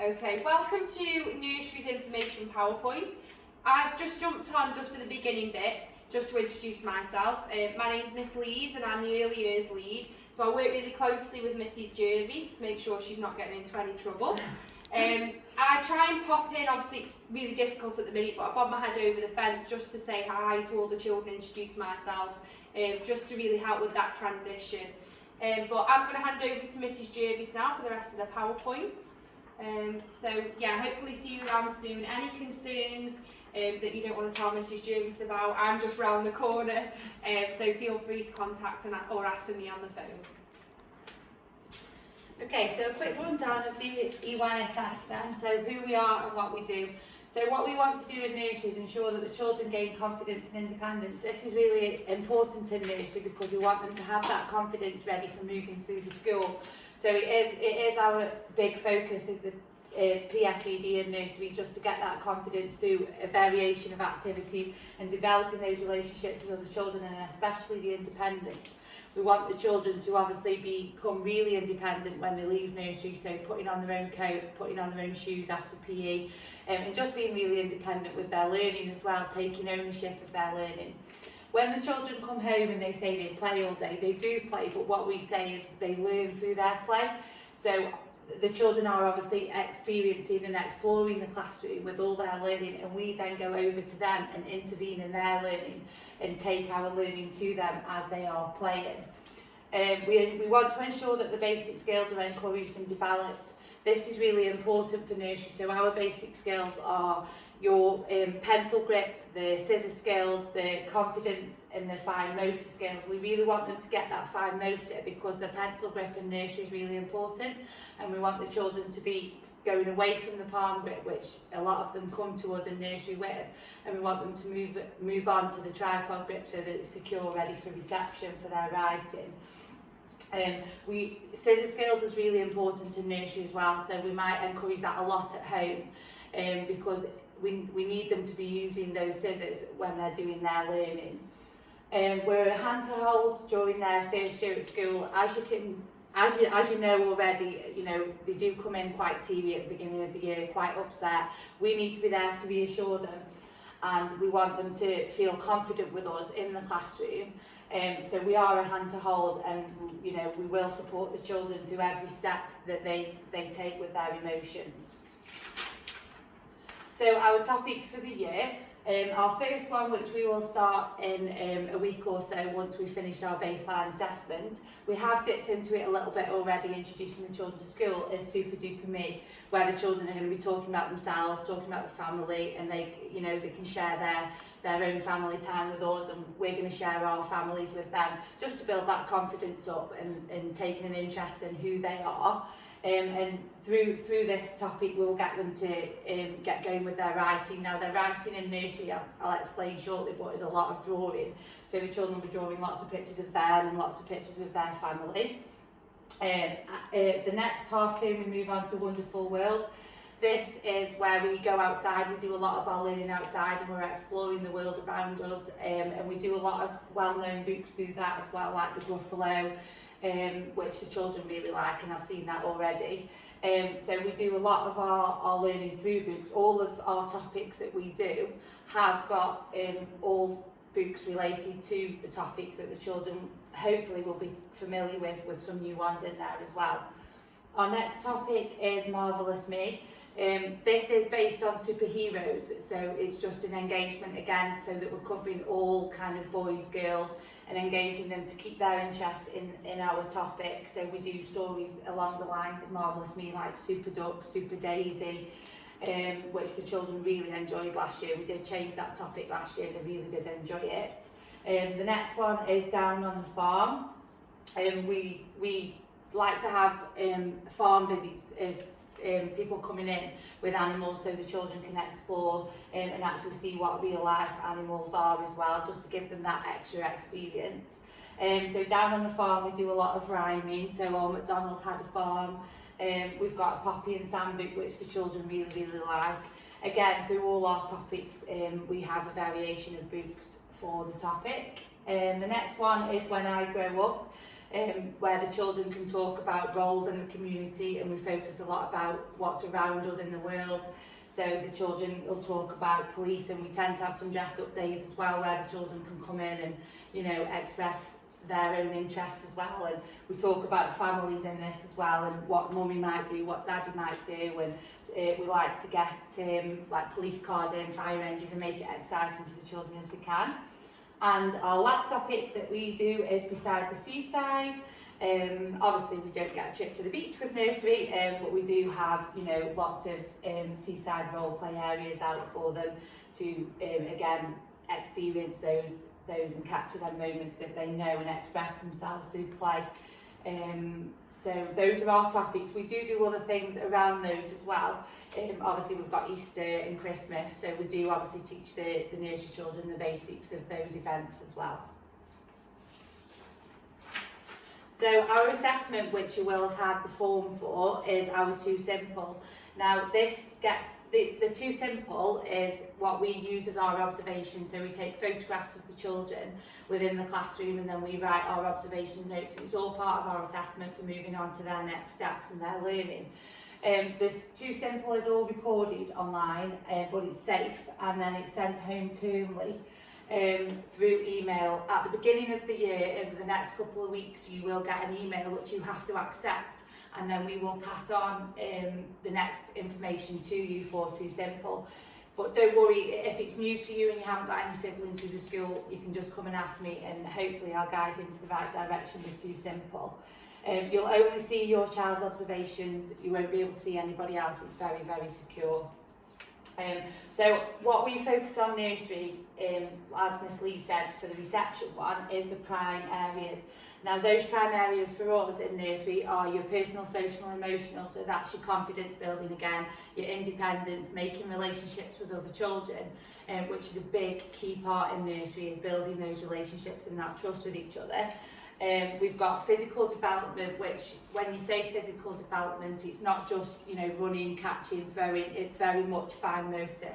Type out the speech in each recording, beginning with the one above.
Okay, welcome to Nursery's information PowerPoint. I've just jumped on just for the beginning bit, just to introduce myself. My name's Miss Lees and I'm the early years lead. So I work really closely with Mrs Jervis, make sure she's not getting into any trouble. I try and pop in, obviously it's really difficult at the minute, but I bob my head over the fence just to say hi to all the children, introduce myself, just to really help with that transition. But I'm going to hand over to Mrs Jervis now for the rest of the PowerPoint. So yeah, hopefully see you around soon. Any concerns that you don't want to tell Mrs Jervis about, I'm just round the corner, so feel free to contact or ask for me on the phone. Okay, so a quick rundown of the EYFS then, so who we are and what we do. So what we want to do in nursery is ensure that the children gain confidence and independence. This is really important in nursery because we want them to have that confidence ready for moving through the school. So it is our big focus is the PSED in nursery, just to get that confidence through a variation of activities and developing those relationships with other children, and especially the independence. We want the children to obviously become really independent when they leave nursery, so putting on their own coat, putting on their own shoes after PE, and just being really independent with their learning as well, taking ownership of their learning. When the children come home and they say they play all day, they do play, but what we say is they learn through their play. So the children are obviously experiencing and exploring the classroom with all their learning, and we then go over to them and intervene in their learning and take our learning to them as they are playing. We want to ensure that the basic skills are encouraged and developed. This is really important for nursery. So our basic skills are your pencil grip, the scissor skills, the confidence and the fine motor skills. We really want them to get that fine motor because the pencil grip in nursery is really important, and we want the children to be going away from the palm grip, which a lot of them come to us in nursery with, and we want them to move on to the tripod grip so that it's secure, ready for reception for their writing. Scissor skills is really important in nursery as well, so we might encourage that a lot at home, because we need them to be using those scissors when they're doing their learning. We're a hand to hold during their first year at school. As you know already, you know, they do come in quite teary at the beginning of the year, quite upset. We need to be there to reassure them, and we want them to feel confident with us in the classroom. So we are a hand to hold, and you know, we will support the children through every step that they take with their emotions. So our topics for the year, our first one, which we will start in a week or so once we've finished our baseline assessment. We have dipped into it a little bit already, introducing the children to school, is Super Duper Me, where the children are going to be talking about themselves, talking about the family, and they can share their own family time with us, and we're going to share our families with them, just to build that confidence up and taking an interest in who they are. And through this topic we'll get them to get going with their writing. Now their writing in nursery, I'll explain shortly, but is a lot of drawing. So the children will be drawing lots of pictures of them and lots of pictures of their family. The next half term we move on to Wonderful World. This is where we go outside. We do a lot of our learning outside, and we're exploring the world around us, and we do a lot of well-known books through that as well, like The Gruffalo, which the children really like, and I've seen that already. So we do a lot of our learning through books. All of our topics that we do have got all books related to the topics that the children hopefully will be familiar with some new ones in there as well. Our next topic is Marvellous Me. This is based on superheroes, so it's just an engagement again, so that we're covering all kind of boys, girls, and engaging them to keep their interest in our topic. So we do stories along the lines of Marvellous Me, like Super Duck, Super Daisy, which the children really enjoyed last year. We did change that topic last year, they really did enjoy it. The next one is Down on the Farm. We like to have farm visits of people coming in with animals, so the children can explore and actually see what real life animals are as well, just to give them that extra experience. So Down on the Farm we do a lot of rhyming, so Old MacDonald had a farm. We've got a Poppy and Sam book which the children really like. Again, through all our topics we have a variation of books for the topic. The next one is When I Grow Up. where the children can talk about roles in the community, and we focus a lot about what's around us in the world. So the children will talk about police, and we tend to have some dressed up days as well, where the children can come in and, you know, express their own interests as well. And we talk about families in this as well, and what mummy might do, what daddy might do, and we like to get like police cars in, fire engines, and make it exciting for the children as we can. And our last topic that we do is beside the seaside. Obviously we don't get a trip to the beach with nursery, but we do have, you know, lots of seaside role play areas out for them to again experience those and capture them moments that they know and express themselves through play. So those are our topics. We do other things around those as well. Obviously we've got Easter and Christmas, so we do obviously teach the nursery children the basics of those events as well. So our assessment, which you will have had the form for, is our Too Simple. Now this gets, the Too Simple is what we use as our observation. So we take photographs of the children within the classroom, and then we write our observation notes. It's all part of our assessment for moving on to their next steps and their learning. This Too Simple is all recorded online, but it's safe, and then it's sent home termly through email. At the beginning of the year, over the next couple of weeks, you will get an email which you have to accept, and then we will pass on the next information to you for Too Simple. But don't worry, if it's new to you and you haven't got any siblings through the school, you can just come and ask me, and hopefully I'll guide you into the right direction with Too Simple. You'll only see your child's observations, you won't be able to see anybody else. It's very, very secure. So what we focus on nursery, as Miss Lee said, for the reception one, is the prime areas. Now those prime areas for us in nursery are your personal, social and emotional, so that's your confidence building again, your independence, making relationships with other children, which is a big key part in nursery, is building those relationships and that trust with each other. We've got physical development, which when you say physical development, it's not just, you know, running, catching, throwing, it's very much fine motor.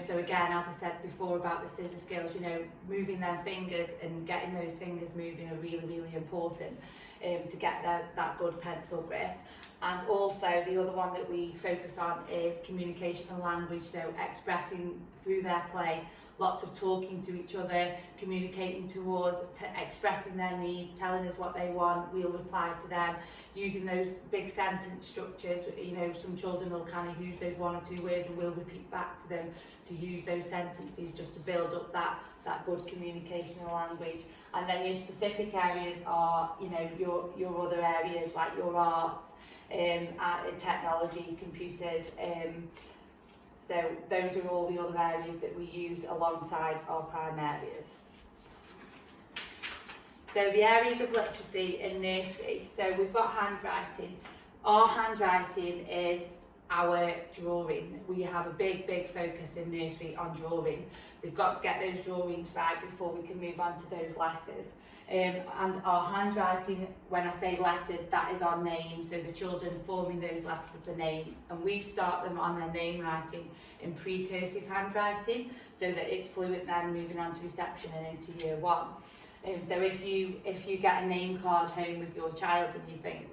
So again, as I said before about the scissor skills, you know, moving their fingers and getting those fingers moving are really, really important to get that good pencil grip. And also the other one that we focus on is communication and language, so expressing through their play, lots of talking to each other, communicating to us, expressing their needs, telling us what they want, we'll reply to them, using those big sentence structures. You know, some children will kind of use those one or two words and we'll repeat back to them to use those sentences just to build up that good communication and language. And then your specific areas are, you know, your other areas like your arts, technology, computers. So those are all the other areas that we use alongside our prime areas. So the areas of literacy in nursery. So we've got handwriting. Our handwriting is our drawing. We have a big focus in nursery on drawing. We've got to get those drawings right before we can move on to those letters. And our handwriting, when I say letters, that is our name, so the children forming those letters of the name, and we start them on their name writing in pre-cursive handwriting so that it's fluent then moving on to reception and into year one. So if you get a name card home with your child and you think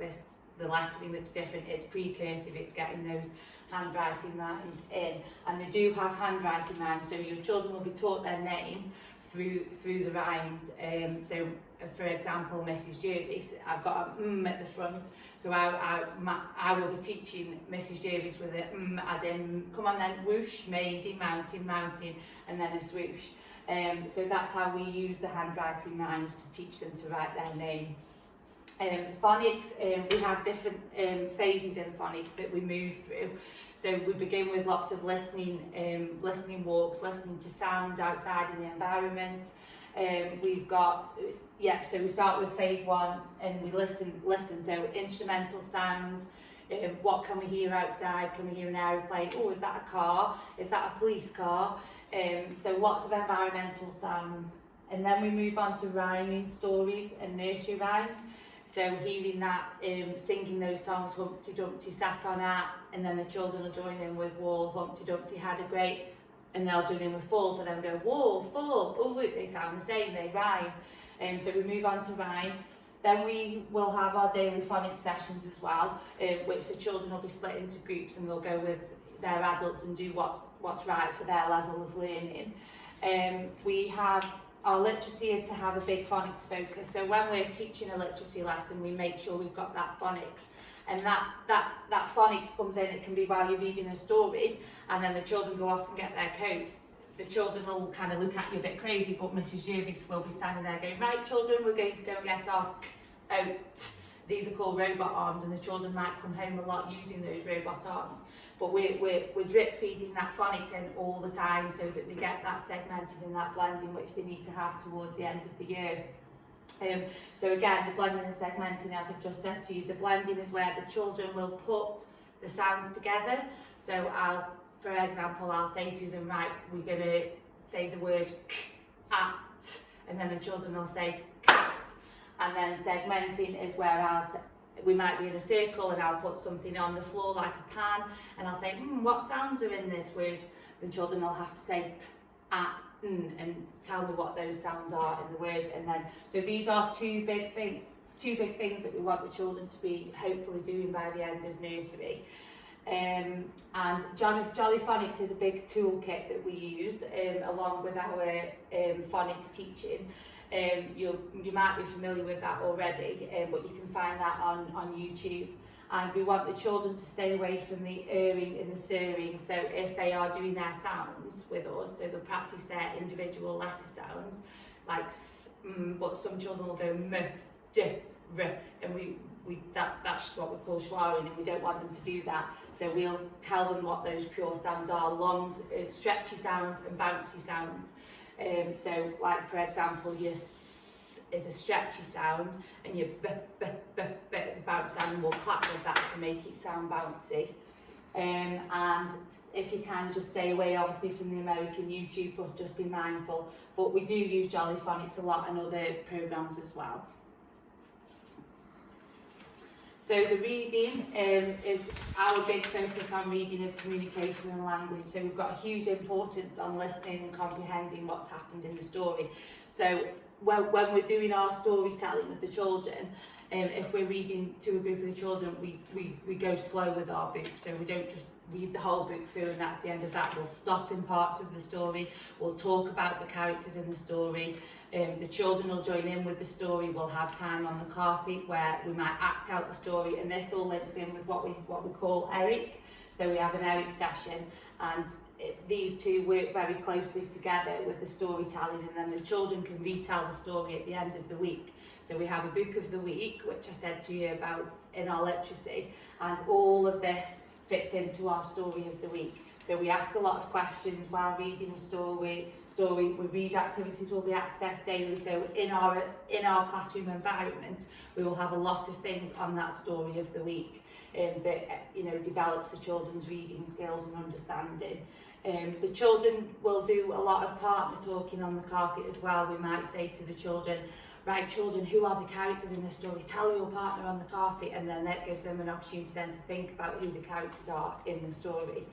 the lettering looks different, it's pre-cursive, it's getting those handwriting rhymes in, and they do have handwriting rhymes, so your children will be taught their name through the rhymes. So for example, Mrs. Jervis, I've got a at the front, so I will be teaching Mrs. Jervis with a as in, come on then, whoosh, Maisie, mountain, and then a swoosh. So that's how we use the handwriting rhymes to teach them to write their name. Phonics, we have different phases in phonics that we move through. So we begin with lots of listening walks, listening to sounds outside in the environment. We've got, so we start with phase one and we listen, so instrumental sounds. What can we hear outside? Can we hear an aeroplane? Oh, is that a car? Is that a police car? So lots of environmental sounds. And then we move on to rhyming stories and nursery rhymes. So hearing that, singing those songs, Humpty Dumpty sat on a, and then the children will join in with wall, Humpty Dumpty had a great, and they'll join in with fall, so then go wall, fall, oh look, they sound the same, they rhyme. So we move on to rhyme. Then we will have our daily phonics sessions as well, which the children will be split into groups and they'll go with their adults and do what's right for their level of learning. We have our literacy is to have a big phonics focus. So when we're teaching a literacy lesson, we make sure we've got that phonics. And that phonics comes in, it can be while you're reading a story, and then the children go off and get their coat. The children will kind of look at you a bit crazy, but Mrs. Jervis will be standing there going, right children, we're going to go and get our out. These are called robot arms, and the children might come home a lot using those robot arms. But we're drip feeding that phonics in all the time so that they get that segmented and that blending which they need to have towards the end of the year. So again, the blending and segmenting, as I've just said to you, the blending is where the children will put the sounds together. So for example, I'll say to them, right, we're going to say the word at, and then the children will say cat. And then segmenting is where we might be in a circle and I'll put something on the floor like a pan, and I'll say, what sounds are in this word? The children will have to say and tell me what those sounds are in the word. And then, so these are two big things that we want the children to be hopefully doing by the end of nursery. And Jolly Phonics is a big toolkit that we use along with our phonics teaching. You might be familiar with that already, but you can find that on YouTube. And we want the children to stay away from the erring and the sirring. So if they are doing their sounds with us, so they'll practice their individual letter sounds, like but some children will go m, d, r, and that's what we call schwarring, and we don't want them to do that. So we'll tell them what those pure sounds are: long, stretchy sounds and bouncy sounds. So, like for example, your s is a stretchy sound, and your b is a bouncy sound, and we'll clap with that to make it sound bouncy. And if you can, just stay away obviously from the American YouTube, but just be mindful. But we do use Jolly Phonics a lot and other programs as well. So the reading is our big focus on reading is communication and language. So we've got a huge importance on listening and comprehending what's happened in the story. So when we're doing our storytelling with the children, if we're reading to a group of the children, we go slow with our book. So we don't just read the whole book through and that's the end of that. We'll stop in parts of the story. We'll talk about the characters in the story. The children will join in with the story. We'll have time on the carpet where we might act out the story, and this all links in with what we call Eric. So we have an Eric session, and these two work very closely together with the storytelling, and then the children can retell the story at the end of the week. So we have a book of the week, which I said to you about in our literacy, and all of this fits into our story of the week. So we ask a lot of questions while reading the story. We read activities will be accessed daily. So in our classroom environment, we will have a lot of things on that story of the week that develops the children's reading skills and understanding. The children will do a lot of partner talking on the carpet as well. We might say to the children, right children, who are the characters in the story? Tell your partner on the carpet, and then that gives them an opportunity then to think about who the characters are in the story.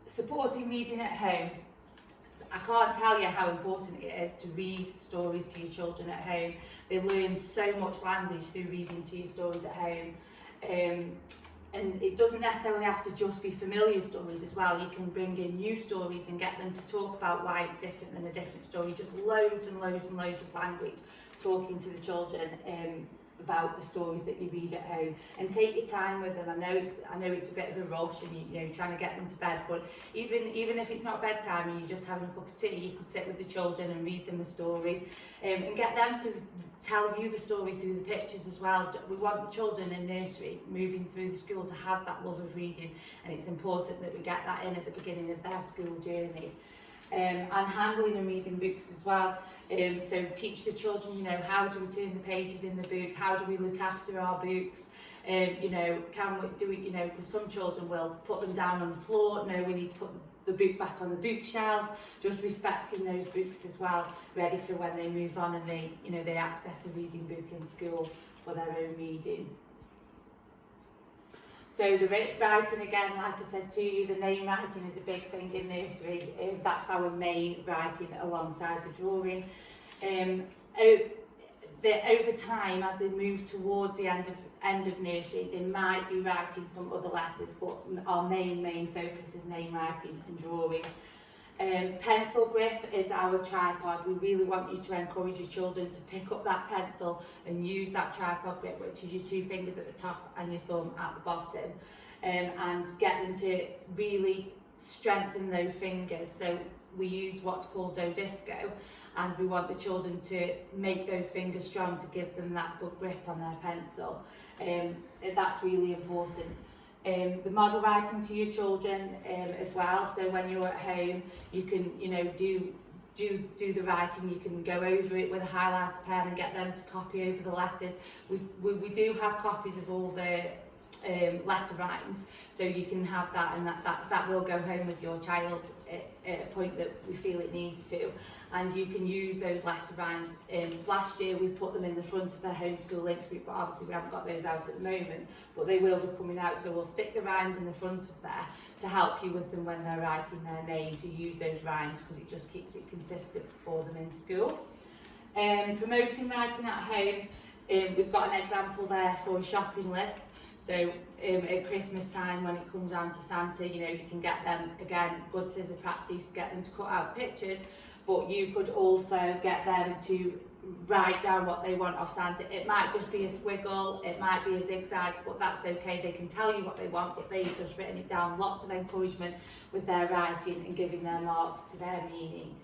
Supporting reading at home. I can't tell you how important it is to read stories to your children at home. They learn so much language through reading to your stories at home. And it doesn't necessarily have to just be familiar stories as well. You can bring in new stories and get them to talk about why it's different than a different story. Just loads and loads and loads of language talking to the children about the stories that you read at home, and take your time with them. I know it's a bit of a rush, and you're trying to get them to bed, but even if it's not bedtime and you're just having a cup of tea, you could sit with the children and read them a story, and get them to tell you the story through the pictures as well. We want the children in nursery moving through the school to have that love of reading, and it's important that we get that in at the beginning of their school journey. And handling and reading books as well. So teach the children, how to return the pages in the book, how do we look after our books, because some children will put them down on the floor. No, we need to put the book back on the bookshelf, just respecting those books as well, ready for when they move on and they access a reading book in school for their own reading. So the writing, again, like I said to you, the name writing is a big thing in nursery. That's our main writing alongside the drawing. that over time, as they move towards the end of nursery, they might be writing some other letters, but our main focus is name writing and drawing. Pencil grip is our tripod. We really want you to encourage your children to pick up that pencil and use that tripod grip, which is your 2 fingers at the top and your thumb at the bottom, and get them to really strengthen those fingers. So we use what's called do disco, and we want the children to make those fingers strong to give them that good grip on their pencil. That's really important. The model writing to your children as well. So when you're at home, you can, you know, do the writing. You can go over it with a highlighter pen and get them to copy over the letters. We do have copies of all the letter rhymes, so you can have that, and that will go home with your child at a point that we feel it needs to. And you can use those letter rhymes. Last year we put them in the front of their homeschool links, but obviously we haven't got those out at the moment, but they will be coming out, so we'll stick the rhymes in the front of there to help you with them when they're writing their name, to use those rhymes, because it just keeps it consistent for them in school. Promoting writing at home, we've got an example there for a shopping list. So at Christmas time, when it comes down to Santa, you know, you can get them, again, good scissor practice, get them to cut out pictures, but you could also get them to write down what they want off Santa. It might just be a squiggle, it might be a zigzag, but that's okay. They can tell you what they want, but they've just written it down. Lots of encouragement with their writing and giving their marks to their meaning.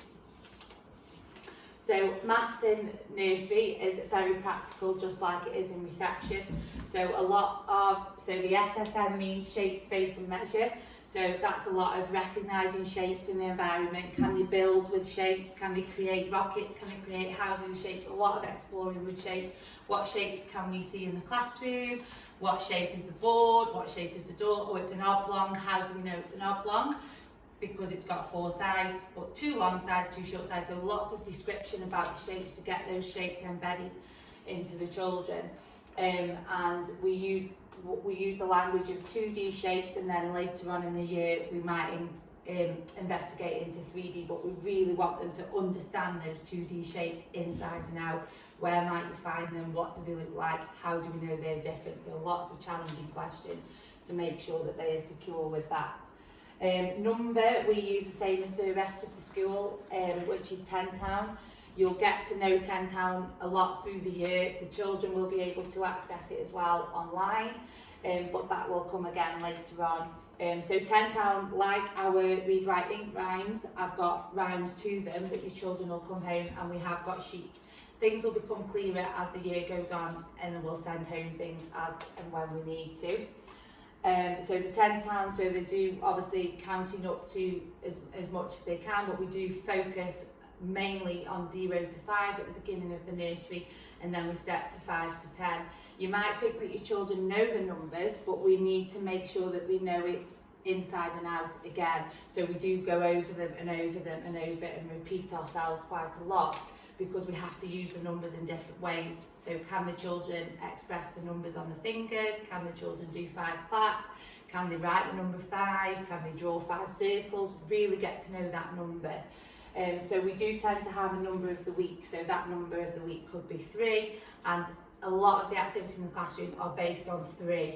So maths in nursery is very practical, just like it is in reception. So the SSM means shape, space and measure. So that's a lot of recognising shapes in the environment. Can they build with shapes? Can they create rockets? Can they create housing shapes? A lot of exploring with shapes. What shapes can we see in the classroom? What shape is the board? What shape is the door? Oh, it's an oblong. How do we know it's an oblong? Because it's got 4 sides, but 2 long sides, 2 short sides. So lots of description about the shapes to get those shapes embedded into the children. And we use the language of 2D shapes, and then later on in the year we might investigate into 3D, but we really want them to understand those 2D shapes inside and out. Where might you find them? What do they look like? How do we know they're different? So lots of challenging questions to make sure that they are secure with that. Number, we use the same as the rest of the school, which is 10 Town. You'll get to know 10 Town a lot through the year. The children will be able to access it as well online, but that will come again later on. So 10 Town, like our Read, Write, Ink rhymes, I've got rhymes to them that your children will come home, and we have got sheets. Things will become clearer as the year goes on, and then we'll send home things as and when we need to. So the 10 Town, so they do obviously counting up to as much as they can, but we do focus mainly on 0 to 5 at the beginning of the nursery, and then we step to 5 to 10. You might think that your children know the numbers, but we need to make sure that they know it inside and out again. So we do go over them and over them and over and repeat ourselves quite a lot, because we have to use the numbers in different ways. So can the children express the numbers on the fingers? Can the children do 5 claps? Can they write the number 5? Can they draw 5 circles? Really get to know that number. So we do tend to have a number of the week. So that number of the week could be 3, and a lot of the activities in the classroom are based on 3.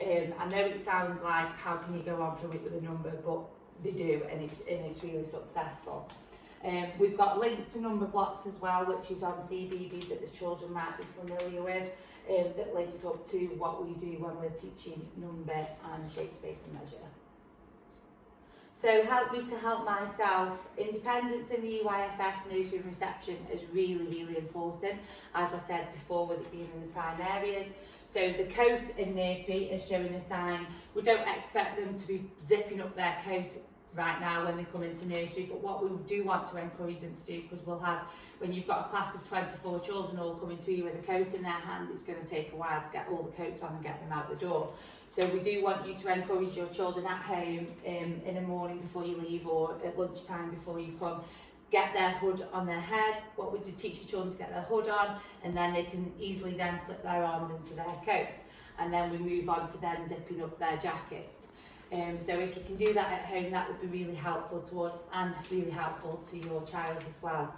I know it sounds like, how can you go on for a week with a number, but they do, and it's really successful. We've got links to number blocks as well, which is on CBBS that the children might be familiar with, that links up to what we do when we're teaching number and shape, space and measure. So help me to help myself. Independence in the EYFS nursery and reception is really, really important, as I said before, with it being in the prime areas. So the coat in nursery is showing a sign. We don't expect them to be zipping up their coat right now when they come into nursery, but what we do want to encourage them to do, because we'll have, when you've got a class of 24 children all coming to you with a coat in their hand, it's going to take a while to get all the coats on and get them out the door. So we do want you to encourage your children at home in the morning before you leave, or at lunchtime before you come, get their hood on their head. What we do, teach your children to get their hood on, and then they can easily then slip their arms into their coat, and then we move on to then zipping up their jacket. So if you can do that at home, that would be really helpful to us and really helpful to your child as well.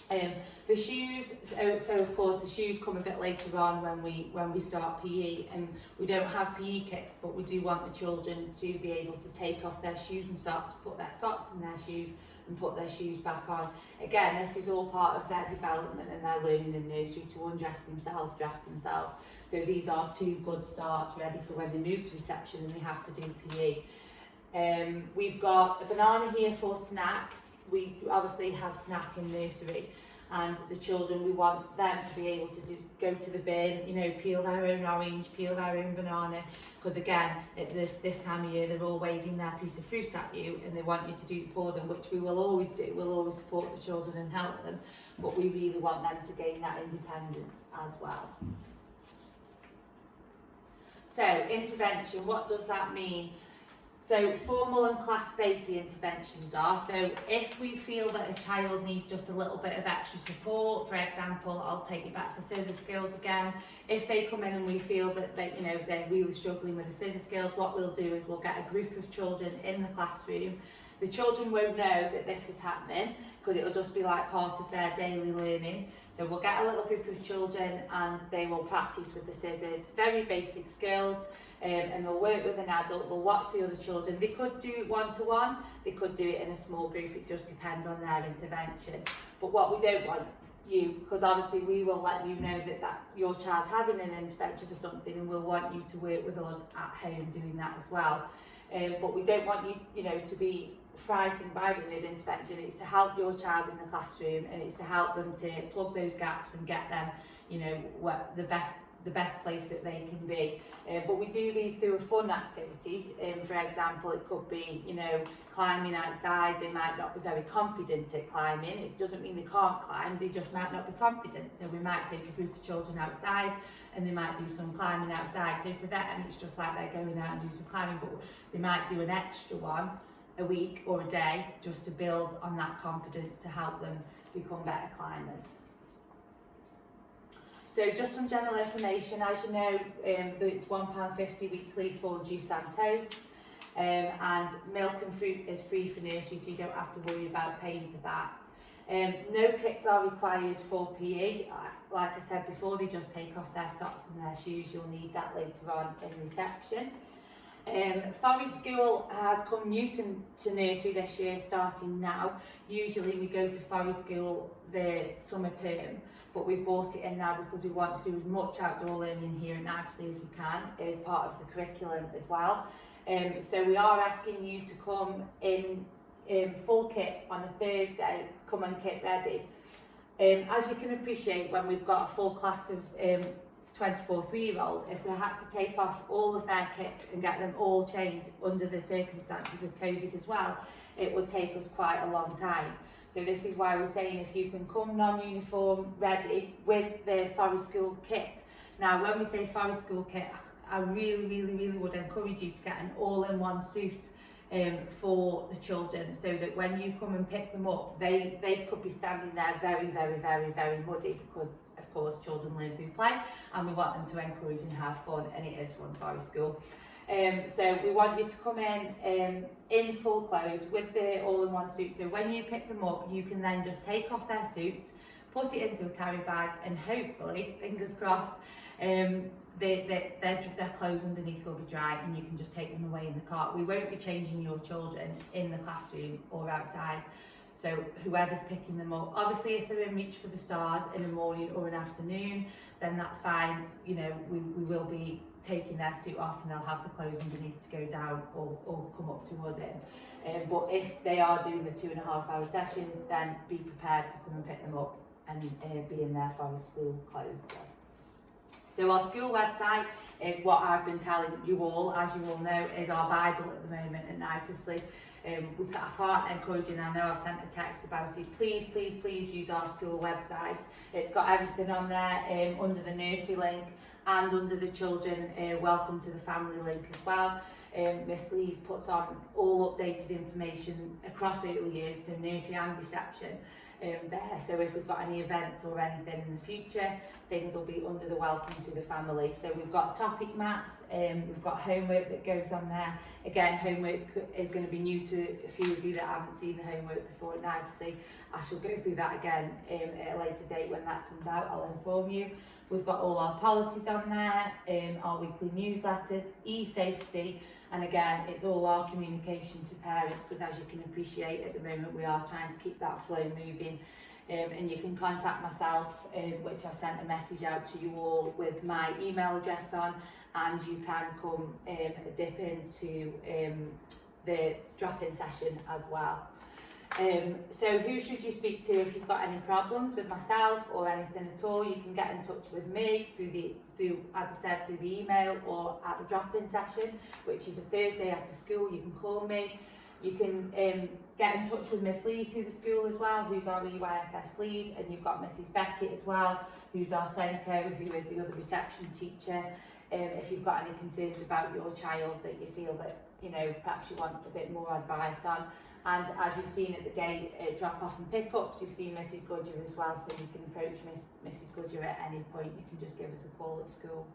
The shoes, so of course the shoes come a bit later on when we start PE, and we don't have PE kits, but we do want the children to be able to take off their shoes and socks, put their socks in their shoes and put their shoes back on. Again, this is all part of their development and their learning in nursery to undress themselves, dress themselves. So these are 2 good starts ready for when they move to reception and they have to do PE. We've got a banana here for snack. We obviously have snack in nursery, and the children, we want them to be able to go to the bin, you know, peel their own orange, peel their own banana, because again, at this time of year, they're all waving their piece of fruit at you and they want you to do it for them, which we will always do. We'll always support the children and help them, but we really want them to gain that independence as well. So, intervention, what does that mean? So formal and class-based the interventions are. So if we feel that a child needs just a little bit of extra support, for example, I'll take you back to scissor skills again. If they come in and we feel that they, you know, they're really struggling with the scissor skills, what we'll do is we'll get a group of children in the classroom. The children won't know that this is happening because it'll just be like part of their daily learning. So we'll get a little group of children and they will practice with the scissors, very basic skills. And they'll work with an adult, they'll watch the other children. They could do it one-to-one, they could do it in a small group, it just depends on their intervention. But what we don't want you, because obviously we will let you know that your child's having an intervention for something, and we'll want you to work with us at home doing that as well. But we don't want you, you know, to be frightened by the word intervention. It's to help your child in the classroom, and it's to help them to plug those gaps and get them, you know, the best place that they can be. But we do these through fun activities. For example, it could be, you know, climbing outside. They might not be very confident at climbing. It doesn't mean they can't climb, they just might not be confident. So we might take a group of children outside and they might do some climbing outside. So to them, it's just like they're going out and do some climbing, but they might do an extra one a week or a day just to build on that confidence to help them become better climbers. So just some general information, as you know, it's £1.50 weekly for juice and toast, and milk and fruit is free for nursery, so you don't have to worry about paying for that. No kits are required for PE. Like I said before, they just take off their socks and their shoes. You'll need that later on in reception. Forest School has come new to nursery this year, starting now. Usually we go to Forest School the summer term, but we've brought it in now because we want to do as much outdoor learning here in Ivesley as we can. It is part of the curriculum as well. So we are asking you to come in full kit on a Thursday, come and kit ready. As you can appreciate, when we've got a full class of 24 3-year-olds, if we had to take off all of their kit and get them all changed under the circumstances with COVID as well, it would take us quite a long time. So this is why we're saying if you can come non-uniform ready with the Forest School kit. Now when we say Forest School kit, I really would encourage you to get an all-in-one suit for the children, so that when you come and pick them up, they could be standing there very muddy, because of course children learn through play and we want them to encourage and have fun, and it is fun Forest School. So we want you to come in full clothes with the all-in-one suit, so when you pick them up you can then just take off their suit, put it into a carry bag, and hopefully, fingers crossed, their clothes underneath will be dry and you can just take them away in the cart. We won't be changing your children in the classroom or outside. So whoever's picking them up, obviously if they're in reach for the stars in the morning or an afternoon, then that's fine. You know, we will be taking their suit off and they'll have the clothes underneath to go down or come up to us in. But if they are doing the 2.5-hour sessions, then be prepared to come and pick them up and be in their Forest School clothes. So our school website is what I've been telling you all, as you all know, is our Bible at the moment at Ivesley. I can't encourage you, and I know I've sent a text about it. Please use our school website. It's got everything on there under the nursery link and under the children welcome to the family link as well. Miss Lees puts on all updated information across early years to nursery and reception. there. So if we've got any events or anything in the future, things will be under the welcome to the family. So we've got topic maps, we've got homework that goes on there. Again, homework is going to be new to a few of you that haven't seen the homework before at Nursery. I shall go through that again at a later date when that comes out, I'll inform you. We've got all our policies on there, our weekly newsletters, e-safety, and again, it's all our communication to parents, because as you can appreciate at the moment, we are trying to keep that flow moving. And you can contact myself, which I've sent a message out to you all with my email address on, and you can come dip into the drop-in session as well. So who should you speak to if you've got any problems with myself or anything at all? You can get in touch with me through as I said, through the email or at the drop-in session, which is a Thursday after school. You can call me. You can get in touch with Miss Lee through the school as well, who's our EYFS lead, and you've got Mrs Beckett as well, who's our Senko, who is the other reception teacher. If you've got any concerns about your child that you feel that, you know, perhaps you want a bit more advice on. And as you've seen at the gate, drop-off and pick-ups, you've seen Mrs Goodger as well, so you can approach Mrs Goodger at any point. You can just give us a call at school.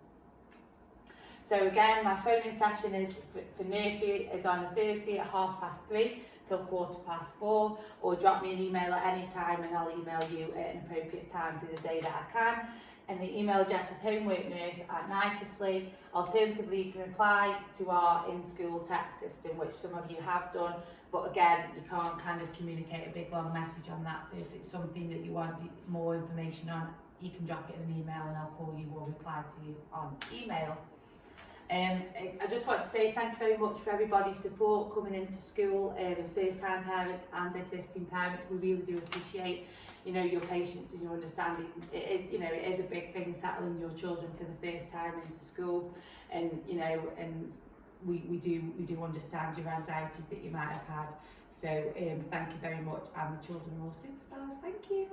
So again, my phoning session is for nursery is on a Thursday at 3:30 till 4:15, or drop me an email at any time and I'll email you at an appropriate time through the day that I can. And the email address is homeworknurse@Nursery. Alternatively, you can reply to our in-school text system, which some of you have done, but again, you can't kind of communicate a big long message on that. So if it's something that you want more information on, you can drop it in an email and I'll call you or reply to you on email. I just want to say thank you very much for everybody's support coming into school as first-time parents and existing parents. We really do appreciate, you know, your patience and your understanding. It is, you know, it is a big thing settling your children for the first time into school, and you know, and we do understand your anxieties that you might have had. So thank you very much, and the children are all superstars. Thank you.